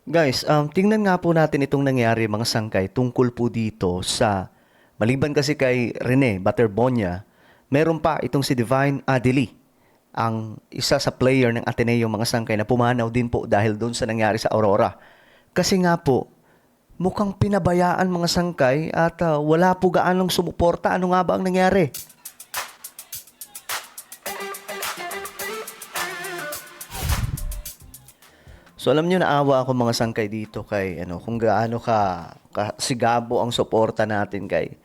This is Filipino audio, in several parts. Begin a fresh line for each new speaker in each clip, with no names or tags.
Guys, tingnan nga po natin itong nangyari mga sangkay tungkol po dito sa maliban kasi kay Rene Baterbonia, meron pa itong si Divine Adili, ang isa sa player ng Ateneo mga sangkay na pumanaw din po dahil doon sa nangyari sa Aurora. Kasi nga po, mukhang pinabayaan mga sangkay at wala po gaanong sumuporta. Ano nga ba ang nangyari? So alam niyo naawa ako mga sangkay dito kay kung gaano ka sigabo ang suporta natin kay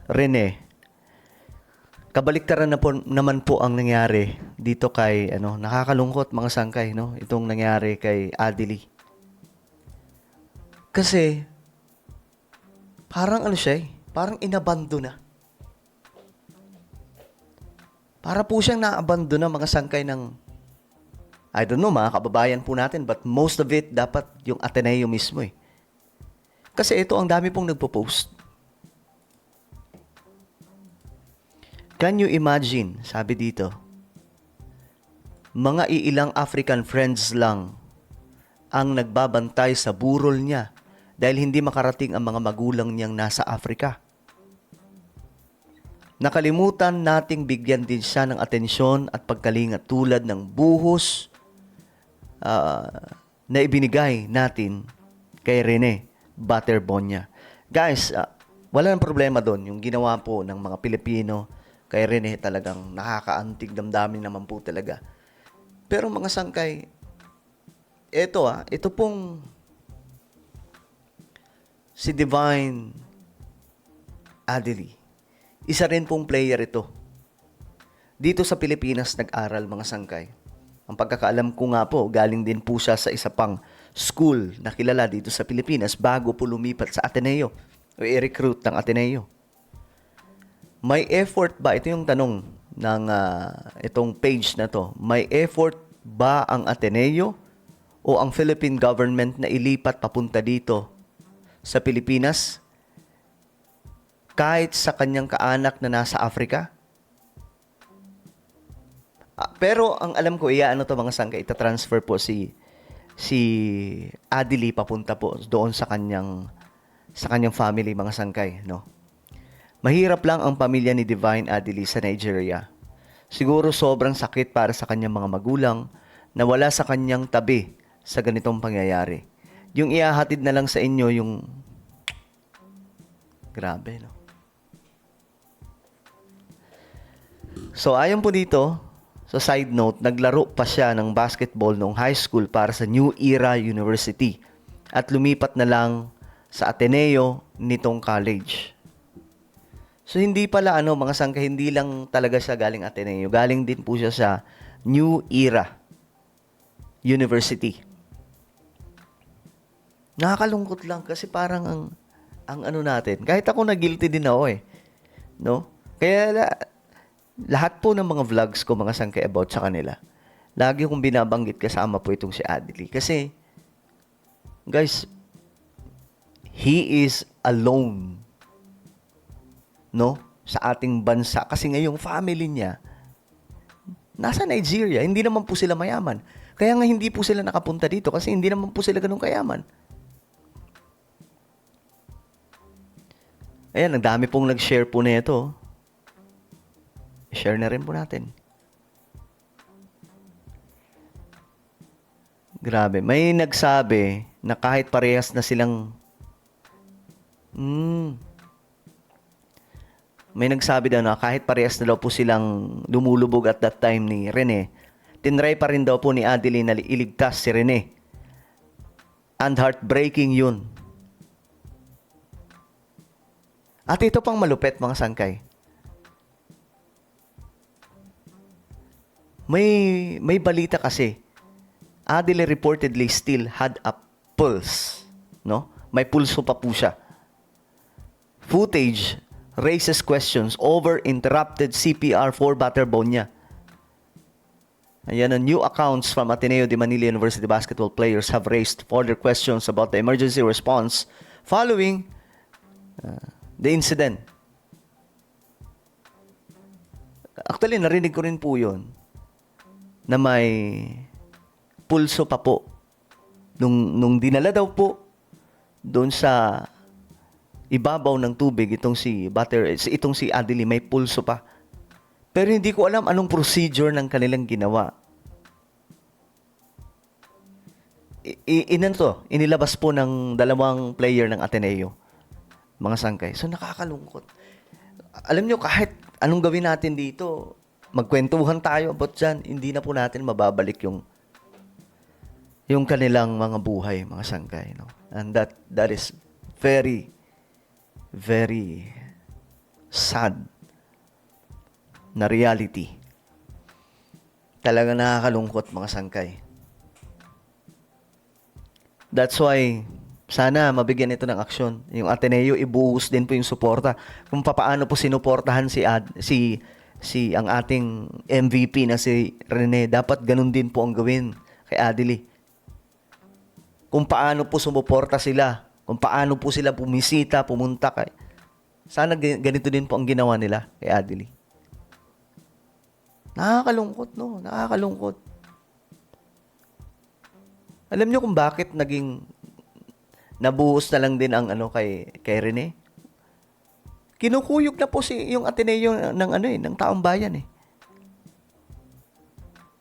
Rene. Kabaliktaran na po, naman po ang nangyari dito kay nakakalungkot mga sangkay no itong nangyari kay Adili. Kasi parang siya parang inabando na. Para po siyang naabando na mga sangkay ng I don't know mga kababayan po natin but most of it dapat yung Ateneo mismo eh. Kasi ito ang dami pong nagpo-post. Can you imagine, sabi dito, mga iilang African friends lang ang nagbabantay sa burol niya dahil hindi makarating ang mga magulang niyang nasa Africa. Nakalimutan nating bigyan din siya ng atensyon at pagkalinga tulad ng buhos na ibinigay natin kay Rene Baterbonia. Guys, wala nang problema doon. Yung ginawa po ng mga Pilipino kay Rene talagang nakakaantig damdamin naman po talaga. Pero mga sangkay, ito pong si Divine Adili. Isa rin pong player ito. Dito sa Pilipinas nag-aral mga sangkay. Ang pagkakaalam ko nga po, galing din po siya sa isa pang school na kilala dito sa Pilipinas bago po lumipat sa Ateneo o i-recruit ng Ateneo. May effort ba? Ito yung tanong ng itong page na to. May effort ba ang Ateneo o ang Philippine government na ilipat papunta dito sa Pilipinas kahit sa kanyang kaanak na nasa Africa? Pero ang alam ko, mga sangkay, ita-transfer po si Adili papunta po doon sa kanyang family mga sangkay, no? Mahirap lang ang pamilya ni Divine Adili sa Nigeria. Siguro sobrang sakit para sa kanyang mga magulang na wala sa kanyang tabi sa ganitong pangyayari. Yung ihahatid na lang sa inyo yung grabe, no? So ayon po dito, sa side note, naglaro pa siya ng basketball noong high school para sa New Era University at lumipat na lang sa Ateneo nitong college. So hindi pala mga sangkay, hindi lang talaga siya galing Ateneo. Galing din po siya sa New Era University. Nakakalungkot lang kasi parang ang natin. Kahit ako na-guilty din ako eh. No? Kaya lahat po ng mga vlogs ko mga sangkay about sa kanila. Lagi kong binabanggit kasama po itong si Adili. Kasi, guys, he is alone. No? Sa ating bansa. Kasi ngayong family niya, nasa Nigeria. Hindi naman po sila mayaman. Kaya nga hindi po sila nakapunta dito kasi hindi naman po sila ganun kayaman. Ayan, ang dami pong nag-share po na ito. Share na rin po natin. Grabe. May nagsabi na kahit parehas na silang may nagsabi daw na kahit parehas na daw po silang lumulubog at that time ni Rene, tinry pa rin daw po ni Adeline na iligtas si Rene. And heartbreaking yun. At ito pang malupit mga sangkay. May balita kasi. Adele reportedly still had a pulse, no? May pulso pa po siya. Footage raises questions over interrupted CPR for Baterbonia. Ayan, new accounts from Ateneo de Manila University basketball players have raised further questions about the emergency response following the incident. Actually, narinig ko rin po yun na may pulso pa po nung dinala daw po doon sa ibabaw ng tubig itong si Adelie, may pulso pa. Pero hindi ko alam anong procedure ng kanilang ginawa. Inilabas po ng dalawang player ng Ateneo, mga sangkay. So nakakalungkot. Alam nyo, kahit anong gawin natin dito, magkwentuhan tayo about dyan, hindi na po natin mababalik yung kanilang mga buhay, mga sangkay. No? And that is very, very sad na reality. Talaga nakakalungkot, mga sangkay. That's why sana mabigyan ito ng aksyon. Yung Ateneo, ibuhos din po yung suporta. Kung paano po sinuportahan si ang ating MVP na si Rene, dapat ganun din po ang gawin kay Adelie. Kung paano po sumuporta sila, kung paano po sila pumisita, pumunta kay. Sana ganito din po ang ginawa nila kay Adelie. Nakakalungkot, no? Nakakalungkot. Alam nyo kung bakit naging nabuhos na lang din ang kay Rene? Kinukuyog na po yung Ateneo ng taong bayan eh.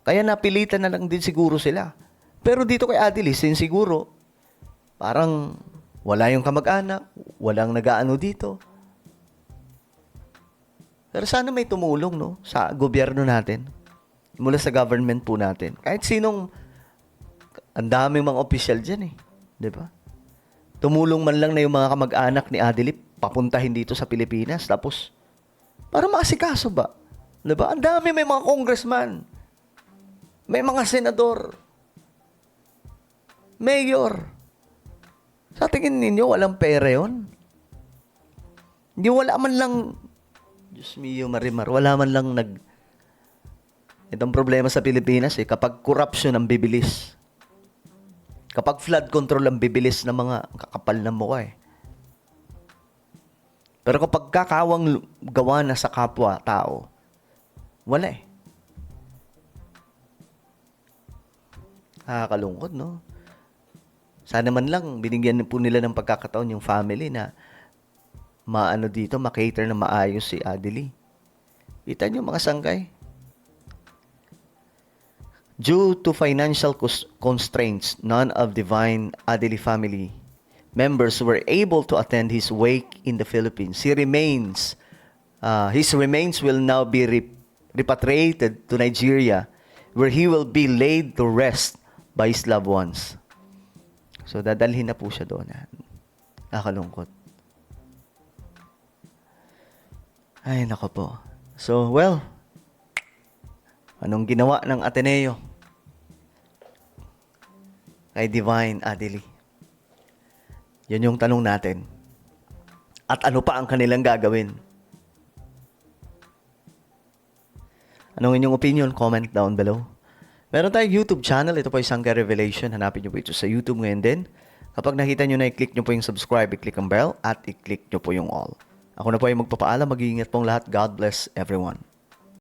Kaya napilitan na lang din siguro sila. Pero dito kay Adelie, siguro parang wala yung kamag-anak, walang nag-aano dito. Pero sana may tumulong, no, sa gobyerno natin. Mula sa government po natin. Kahit sinong, ang daming mga opisyal dyan eh. 'Di ba? Tumulong man lang na yung mga kamag-anak ni Adelie papuntahin dito sa Pilipinas. Tapos, para maasikaso ba? 'Di ba? Ang dami, may mga congressman. May mga senador. Mayor. Sa tingin ninyo, walang pera yun? Hindi, wala man lang, Diyos mio, Marimar, wala man lang itong problema sa Pilipinas eh, kapag corruption ang bibilis. Kapag flood control ang bibilis ng mga kakapal na mukha eh. Pero kapag kakawang gawa na sa kapwa-tao, wala eh. Nakakalungkot, no? Sana man lang binigyan po nila ng pagkakataon yung family na makater na maayos si Adelie. Kita nyo mga sangkay? Due to financial constraints, none of Divine Adelie family members were able to attend his wake in the Philippines. His remains will now be repatriated to Nigeria, where he will be laid to rest by his loved ones. So, dadalhin na po siya doon. Nakakalungkot. Ay, nako po. So, well, anong ginawa ng Ateneo kay Divine Adelie? Yan yung tanong natin. At ano pa ang kanilang gagawin? Anong inyong opinion? Comment down below. Meron tayong YouTube channel. Ito po yung Sangkay Revelation. Hanapin nyo po ito sa YouTube ngayon din. Kapag nakita nyo na, i-click nyo po yung subscribe, i-click ang bell, at i-click nyo po yung all. Ako na po yung magpapaalam. Mag-iingat pong lahat. God bless everyone.